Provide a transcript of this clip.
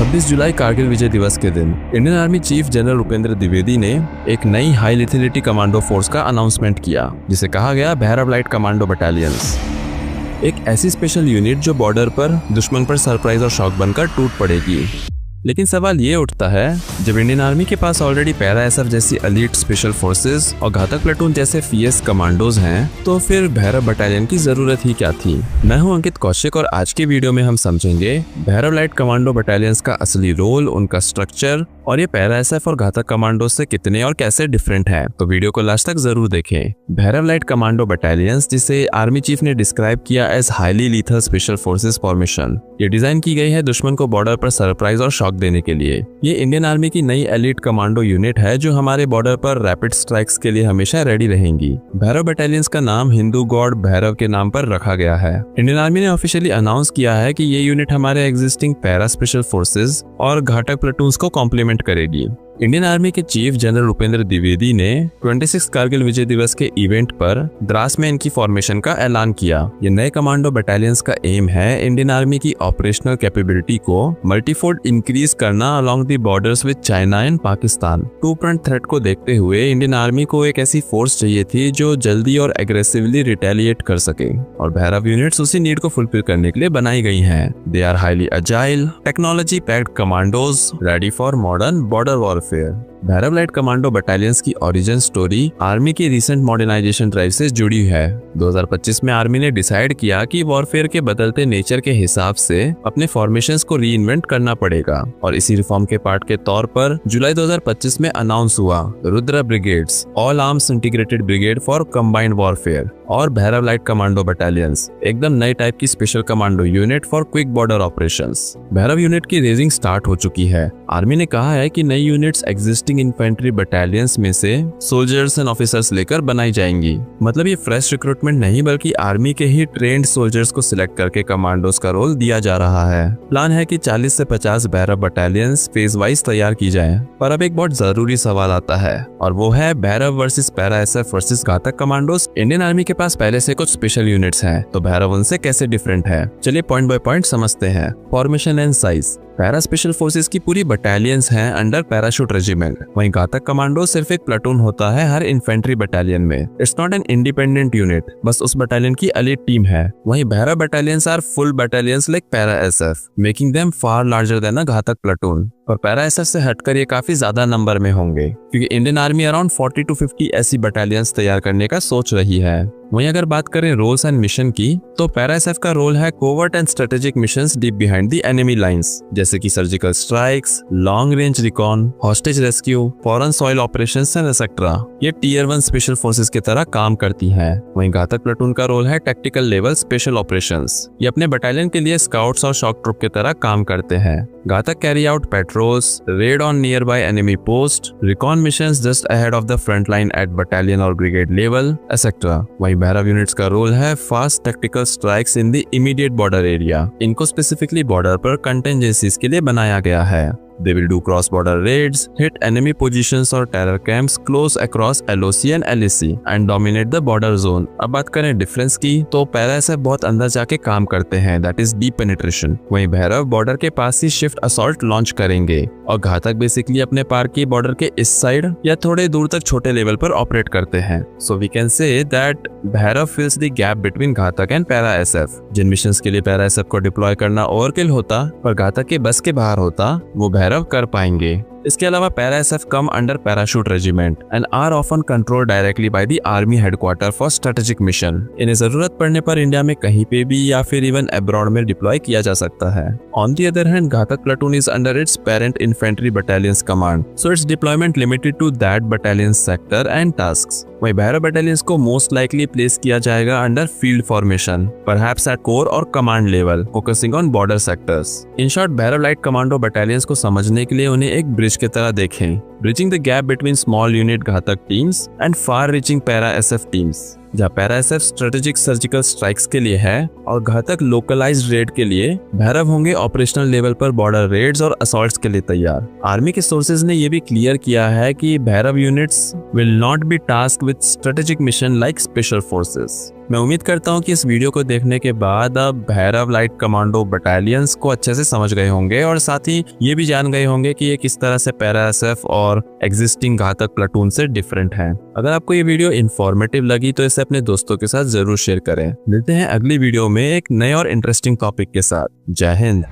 26 जुलाई कारगिल विजय दिवस के दिन Indian army chief general Upendra Dwivedi ने एक नई हाई लिथिलिटी कमांडो फोर्स का अनाउंसमेंट किया, जिसे कहा गया भैरव लाइट कमांडो बटालियंस। एक ऐसी स्पेशल यूनिट जो बॉर्डर पर दुश्मन पर सरप्राइज और शॉक बनकर टूट पड़ेगी। लेकिन सवाल ये उठता है, जब इंडियन आर्मी के पास ऑलरेडी पैरा एसएफ जैसी एलीट स्पेशल फोर्सेस और घातक प्लेटून जैसे फीएस कमांडोज हैं, तो फिर भैरव बटालियन की जरूरत ही क्या थी। मैं हूं अंकित कौशिक और आज के वीडियो में हम समझेंगे भैरव लाइट कमांडो बटालियंस का असली रोल, उनका स्ट्रक्चर और ये पैरा एसएफ और घातक कमांडोज से कितने और कैसे डिफरेंट है। तो वीडियो को लास्ट तक जरूर देखें। भैरव लाइट कमांडो बटालियंस, जिसे आर्मी चीफ ने डिस्क्राइब किया as highly lethal special forces formation, ये डिजाइन की गई है दुश्मन को बॉर्डर पर सरप्राइज और शॉक देने के लिए। ये इंडियन आर्मी की नई एलीट कमांडो यूनिट है जो हमारे बॉर्डर पर रैपिड स्ट्राइक्स के लिए हमेशा रेडी रहेंगी। भैरव बटालियंस का नाम हिंदू गॉड भैरव के नाम पर रखा गया है। इंडियन आर्मी ने ऑफिशियली अनाउंस किया है कि ये यूनिट हमारे एग्जिस्टिंग पैरा स्पेशल फोर्सेस और घातक प्लेटून्स को कॉम्प्लीमेंट करेगी। इंडियन आर्मी के चीफ जनरल उपेंद्र द्विवेदी ने 26 कारगिल विजय दिवस के इवेंट पर द्रास में इनकी फॉर्मेशन का ऐलान किया। ये नए कमांडो बटालियंस का एम है इंडियन आर्मी की ऑपरेशनल कैपेबिलिटी को मल्टीफोल्ड इंक्रीज करना along the borders with China and Pakistan. Two front threat को देखते हुए इंडियन आर्मी को एक ऐसी फोर्स चाहिए थी जो जल्दी और एग्रेसिवली रिटेलिएट कर सके, और भैरव यूनिट्स उसी नीड को फुलफिल करने के लिए बनाई गई हैं। They are highly agile, technology packed commandos ready for modern border warfare. Bhairav light commando battalions की ओरिजिन स्टोरी आर्मी की रिसेंट मॉडर्नाइजेशन ड्राइव से जुड़ी है। 2025 में आर्मी ने डिसाइड किया कि वॉरफेयर के बदलते नेचर के हिसाब से अपने फॉर्मेशंस को रीइन्वेंट करना पड़ेगा, और इसी रिफॉर्म के पार्ट के तौर पर जुलाई 2025 में अनाउंस हुआ Rudra brigades, all arms integrated brigade for combined warfare, और भैरव लाइट कमांडो बटालियंस, एकदम नई टाइप की special commando unit for quick border operations. Bhairav unit की रेजिंग स्टार्ट हो चुकी है। आर्मी ने कहा है कि नई यूनिट्स एग्जिस्टिंग इन्फेंट्री बटालियंस में से सोल्जर्स एंड ऑफिसर्स लेकर बनाई जाएंगी। मतलब ये फ्रेश रिक्रूटमेंट नहीं, बल्कि आर्मी के ही ट्रेंड सोल्जर्स को सिलेक्ट करके कमांडोज का रोल दिया जा रहा है। प्लान है कि 40 से 50 भैरव बटालियंस फेज वाइज तैयार की जाए। पर अब एक बहुत जरूरी सवाल आता है, और वो है Bhairav versus para SF versus घातक कमांडोज। इंडियन आर्मी के पास पहले से कुछ स्पेशल यूनिट्स हैं, तो भैरव उनसे कैसे डिफरेंट है। चलिए पॉइंट बाय पॉइंट समझते हैं। Formation and size. Para special forces की पूरी बटालियंस हैं अंडर पैराशूट रेजिमेंट। वहीं घातक कमांडो सिर्फ एक प्लाटून होता है हर इन्फेंट्री बटालियन में। It's not an independent unit, बस उस बटालियन की एलीट टीम है। वहीं Bhairav battalions are full battalions like para SF, making them far larger than a Ghatak platoon. और पैरा एसएफ से हटकर ये काफी ज्यादा नंबर में होंगे, क्योंकि इंडियन आर्मी अराउंड 40 to 50 ऐसी बटालियंस तैयार करने का सोच रही है। वहीं अगर बात करें रोल्स एंड मिशन की, तो पैरा एसएफ का रोल है covert and strategic missions deep behind the enemy lines, जैसे कि surgical strikes, long range recon, hostage rescue, foreign soil operations and etcetera. ये टियर 1 स्पेशल फोर्सेस की तरह काम करती हैं। वहीं घातक प्लाटून का रोल है टैक्टिकल लेवल स्पेशल ऑपरेशंस। ये अपने बटालियन के लिए स्काउट्स और शॉक ट्रूप की तरह काम करते हैं। घातक carry out patrols, red on near by enemy post, recon missions just ahead of the front line at battalion और ब्रिगेड लेवल एक्सेट्रा। वहीं भैरव यूनिट्स का रोल है fast tactical strikes in the immediate border area. इनको specifically border पर contingencies के लिए बनाया गया है। They will do cross-border raids, hit enemy positions or terror camps close across LOC and LAC and dominate the border zone। अब बात करें डिफरेंस की, तो पैरा एसएफ बहुत अंदर जाके काम करते हैं, that is deep penetration। वहीं भैरव बॉर्डर के पास ही शिफ्ट असॉल्ट लॉन्च करेंगे, और घातक बेसिकली अपने पार की बॉर्डर के इस साइड या थोड़े दूर तक छोटे लेवल पर ऑपरेट करते हैं। So we can say that Bhairav fills the gap between Ghatak and para SF. जिन मिशंस के लिए पैरा एसएफ को डिप्लॉय करना ओवरकिल होता पर घातक के बस के बाहर होता, वो भैरव कर पाएंगे। इसके अलावा para SF come under parachute regiment and are often control directly by the army headquarter for strategic mission. इन्हें जरूरत पड़ने पर इंडिया में कहीं पे भी या फिर इवन अब्रॉड में डिप्लॉय किया जा सकता है। On the other hand, Ghatak platoon is under its parent infantry battalions command, so its deployment limited to that battalion sector and tasks. वहीं भैरव बटालियंस को मोस्ट लाइकली प्लेस किया जाएगा under field formation, perhaps at corps और command level, focusing on border sectors. In short, Bhairav light commando battalions को समझने के लिए उन्हें एक ब्रिज की तरह देखें, bridging the gap between small unit Ghatak teams and far reaching para SF teams. जहाँ para SF strategic surgical strikes के लिए है और घातक लोकलाइज्ड रेड के लिए, भैरव होंगे ऑपरेशनल लेवल पर बॉर्डर रेड्स और असॉल्ट्स के लिए तैयार। आर्मी के सोर्सेज ने यह भी क्लियर किया है कि Bhairav units will not be tasked with strategic mission like special forces. मैं उम्मीद करता हूँ कि इस वीडियो को देखने के बाद आप भैरव लाइट कमांडो बटालियंस को अच्छे से समझ गए होंगे और साथ ही ये भी जान गए होंगे कि ये किस तरह से पैरा एसएफ और एग्जिस्टिंग घातक प्लाटून से डिफरेंट है। अगर आपको ये वीडियो इन्फॉर्मेटिव लगी तो इसे अपने दोस्तों के साथ जरूर शेयर करें। मिलते हैं अगली वीडियो में एक नए और इंटरेस्टिंग टॉपिक के साथ। जय हिंद।